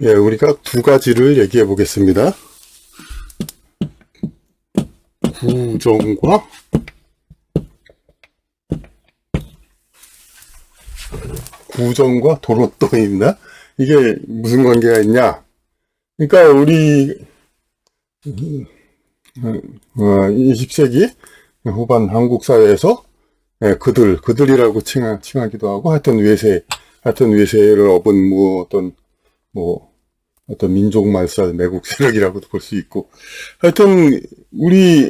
예, 우리가 두 가지를 얘기해 보겠습니다. 구정과 도로똥입니다. 이게 무슨 관계가 있냐? 그러니까 우리 20세기 후반 한국 사회에서 그들이라고 칭하기도 하고 하여튼 외세를 업은 어떤 민족 말살, 매국 세력이라고도 볼 수 있고, 하여튼 우리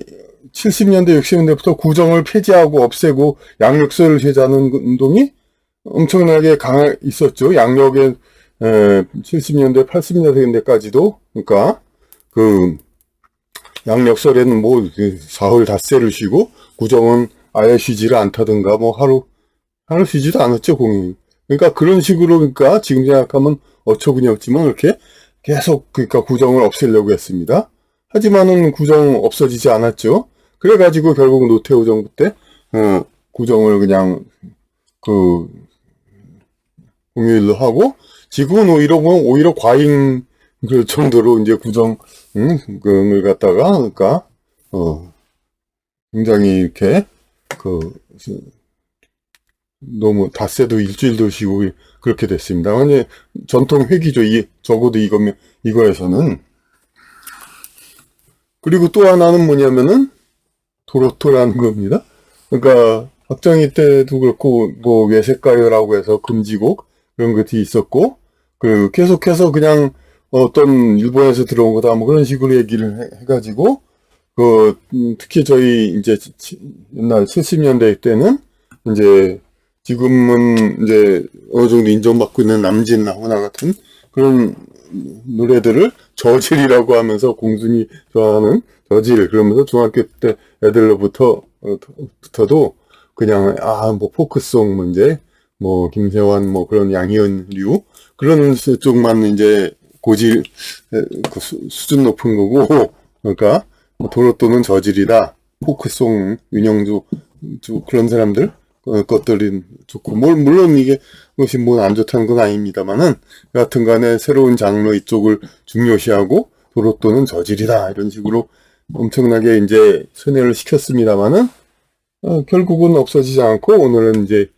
70년대, 60년대부터 구정을 폐지하고 없애고 양력서를 제자하는 운동이 엄청나게 있었죠. 양력에 70년대, 80년대까지도, 그러니까 그 양력설에는 사흘 닷새를 쉬고 구정은 아예 쉬지를 않다든가 하루 쉬지도 않았죠, 공이. 그러니까 그런 식으로, 그러니까 지금 생각하면 어처구니 없지만 그렇게 계속 그러니까 구정을 없애려고 했습니다. 하지만은 구정 없어지지 않았죠. 그래가지고 결국 노태우 정부 때 구정을 그냥 공휴일로 하고, 지금은 오히려 과잉 그 정도로 이제 구정을 갖다가 그러니까 굉장히 이렇게 너무 닷새도 일주일도 쉬고 그렇게 됐습니다. 완전 전통 회기죠. 적어도 이거에서는. 그리고 또 하나는 뭐냐면은 도로토라는 겁니다. 그러니까 박정희 때도 그렇고 외색가요라고 해서 금지곡 그런 것이 있었고, 그 계속해서 그냥 어떤 일본에서 들어온 거다 그런 식으로 얘기를 해가지고 특히 저희 이제 옛날 70년대 때는 이제 지금은 이제 어느 정도 인정받고 있는 남진 나훈아 같은 그런 노래들을 저질이라고 하면서 공순이 좋아하는 저질 그러면서 중학교 때 애들로부터도 그냥 포크송 문제 김세환 그런 양희은류 그런 쪽만 이제 고질 수준 높은 거고, 그러니까 도로또는 저질이다, 포크송 윤영주 그런 사람들 것들이 좋고, 물론 그것이 안 좋다는 건 아닙니다만은, 여하튼간에 새로운 장르 이쪽을 중요시하고 도로또는 저질이다 이런 식으로 엄청나게 이제 선회를 시켰습니다만은 결국은 없어지지 않고, 오늘은 이제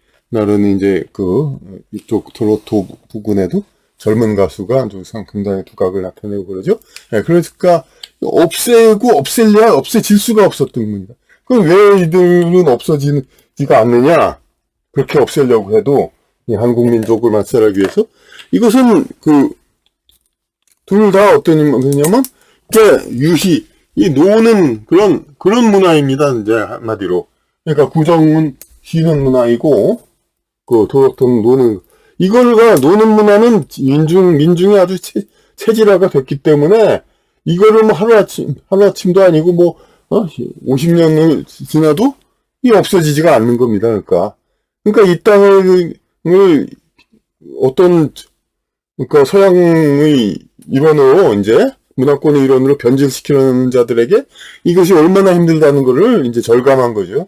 이쪽 도로또 부근에도 젊은 가수가 아주 상당히 두각을 나타내고 그러죠. 그러니까 없애질 수가 없었던 겁니다. 그럼 왜 이들은 없어지지가 않느냐? 그렇게 없애려고 해도 이 한국 민족을 말살하기 위해서, 이것은 둘 다 어떤 거냐면 유희, 노는 그런 문화입니다. 이제 한마디로. 그러니까 구정은 쉬는 문화이고, 도로토는 노는, 노는 문화는 민중이 아주 체질화가 됐기 때문에, 이거를 하루아침도 아니고 50년을 지나도 없어지지가 않는 겁니다. 그러니까 이 땅을 그러니까 서양의 일원으로 이제 문화권의 일원으로 변질시키는 자들에게 이것이 얼마나 힘들다는 거를 이제 절감한 거죠.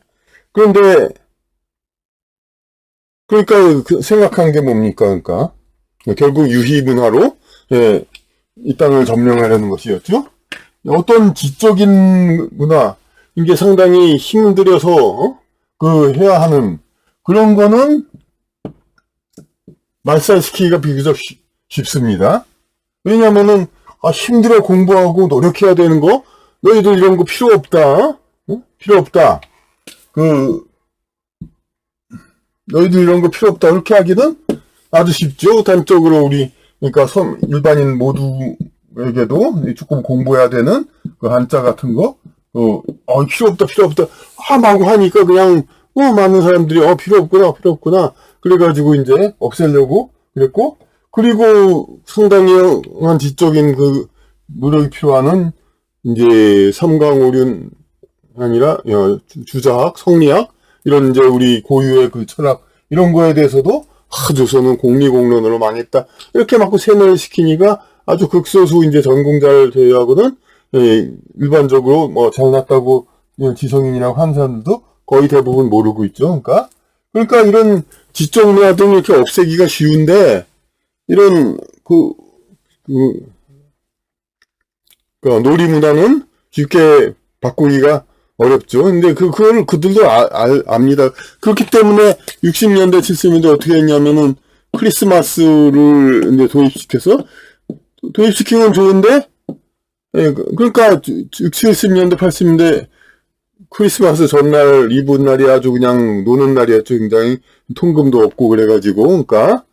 그런데 그러니까 생각한 게 뭡니까? 그러니까 결국 유희 문화로 이 땅을 점령하려는 것이었죠. 어떤 지적인 문화, 이게 상당히 힘들여서 해야 하는 그런 거는 말살시키기가 비교적 쉽습니다. 왜냐면은 힘들어 공부하고 노력해야 되는 거, 너희들 이런 거 필요 없다. 필요 없다. 너희들 이런 거 필요 없다. 그렇게 하기는 아주 쉽죠. 단적으로 그러니까 일반인 모두에게도 조금 공부해야 되는 한자 같은 거, 필요 없다. 마구 하니까 그냥, 많은 사람들이, 필요 없구나. 그래가지고 이제 없애려고 그랬고, 그리고 상당한 지적인 노력이 필요한, 이제, 삼강오륜 아니라, 주자학, 성리학, 이런 이제 우리 고유의 철학, 이런 거에 대해서도, 조선은 공리공론으로 망했다. 이렇게 막 세뇌를 시키니까 아주 극소수 이제 전공자를 제외하고는, 일반적으로 잘났다고 지성인이라고 한 사람들도 거의 대부분 모르고 있죠. 그러니까 이런 지적 문화 등 이렇게 없애기가 쉬운데, 이런 그 놀이문화는 쉽게 바꾸기가 어렵죠. 근데 그걸 그들도 압니다. 그렇기 때문에 60년대, 70년대 어떻게 했냐면은 크리스마스를 이제 도입시킨 건 좋은데, 예, 그러니까 70년대, 80년대 크리스마스 전날, 이브날이 아주 그냥 노는 날이었죠. 굉장히 통금도 없고 그래가지고, 그러니까,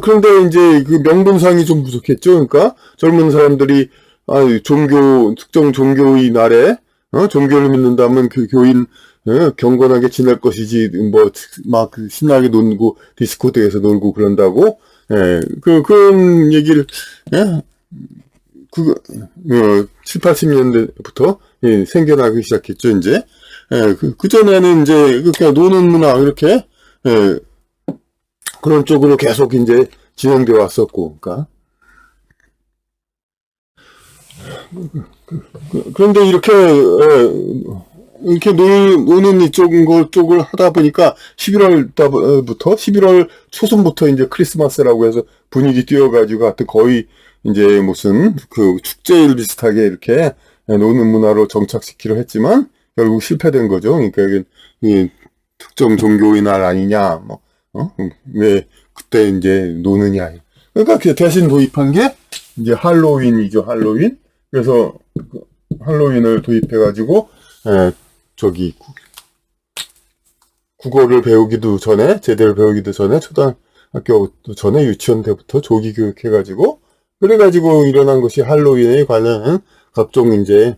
그런데 이제 그 명분상이 좀 부족했죠. 그러니까 젊은 사람들이, 특정 종교의 날에, 종교를 믿는다면 그 교인, 경건하게 지낼 것이지, 막 신나게 놀고, 디스코텍에서 놀고 그런다고, 예, 그런 얘기를, 예, 7, 80년대부터, 예, 생겨나기 시작했죠, 이제. 예, 그전에는 이제, 그렇게 노는 문화, 이렇게, 예, 그런 쪽으로 계속 이제 진행되어 왔었고, 그러니까. 그런데 이렇게 노는 쪽을 하다 보니까 11월 초순부터 이제 크리스마스라고 해서 분위기 띄워가지고 하여튼 거의 이제 무슨 그 축제일 비슷하게 이렇게 노는 문화로 정착시키려 했지만 결국 실패된 거죠. 그러니까 이게 특정 종교의 날 아니냐, 왜 그때 이제 노느냐. 그러니까 대신 도입한 게 이제 할로윈이죠, 할로윈. 그래서 할로윈을 도입해가지고, 국어를 배우기도 전에, 제대로 배우기도 전에, 초등학교 전에 유치원 때부터 조기 교육해가지고, 그래가지고 일어난 것이 할로윈에 관한 각종 이제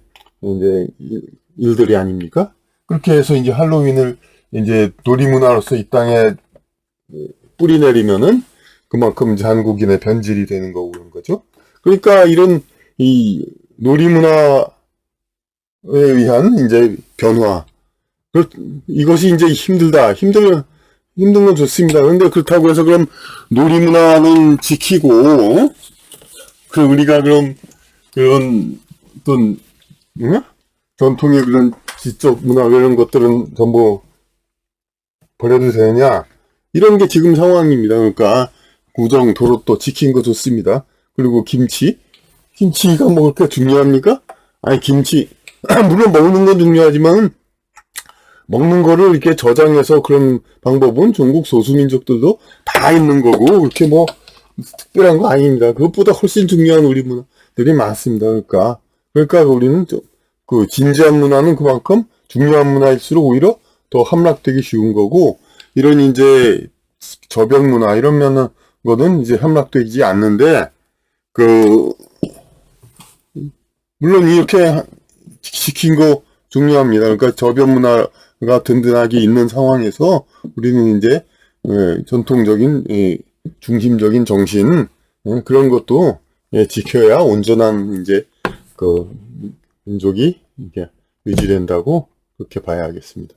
일들이 아닙니까? 그렇게 해서 이제 할로윈을 이제 놀이문화로서 이 땅에 뿌리 내리면은 그만큼 이제 한국인의 변질이 되는 거고 그런 거죠. 그러니까 이 놀이문화에 의한 이제 변화. 이것이 이제 힘든 건 좋습니다. 그런데 그렇다고 해서 그럼 놀이문화는 지키고, 우리가 그럼 그런 어떤, 전통의 그런 지적 문화 이런 것들은 전부 버려도 되느냐? 이런 게 지금 상황입니다. 그러니까 도로 지킨 거 좋습니다. 그리고 김치가 뭐 그렇게 중요합니까? 아니 물론 먹는 건 중요하지만 먹는 거를 이렇게 저장해서 그런 방법은 중국 소수민족들도 다 있는 거고 그렇게 뭐 특별한 거 아닙니다. 그것보다 훨씬 중요한 우리 문화들이 많습니다. 그러니까 우리는 그 진지한 문화는 그만큼 중요한 문화일수록 오히려 더 함락되기 쉬운 거고 이런 이제 저변 문화 이런 거는 이제 함락되지 않는데 물론 이렇게 지킨 거 중요합니다. 그러니까 저변 문화가 든든하게 있는 상황에서 우리는 이제 전통적인 중심적인 정신 그런 것도 지켜야 온전한 이제 민족이 이게 유지된다고 그렇게 봐야 하겠습니다.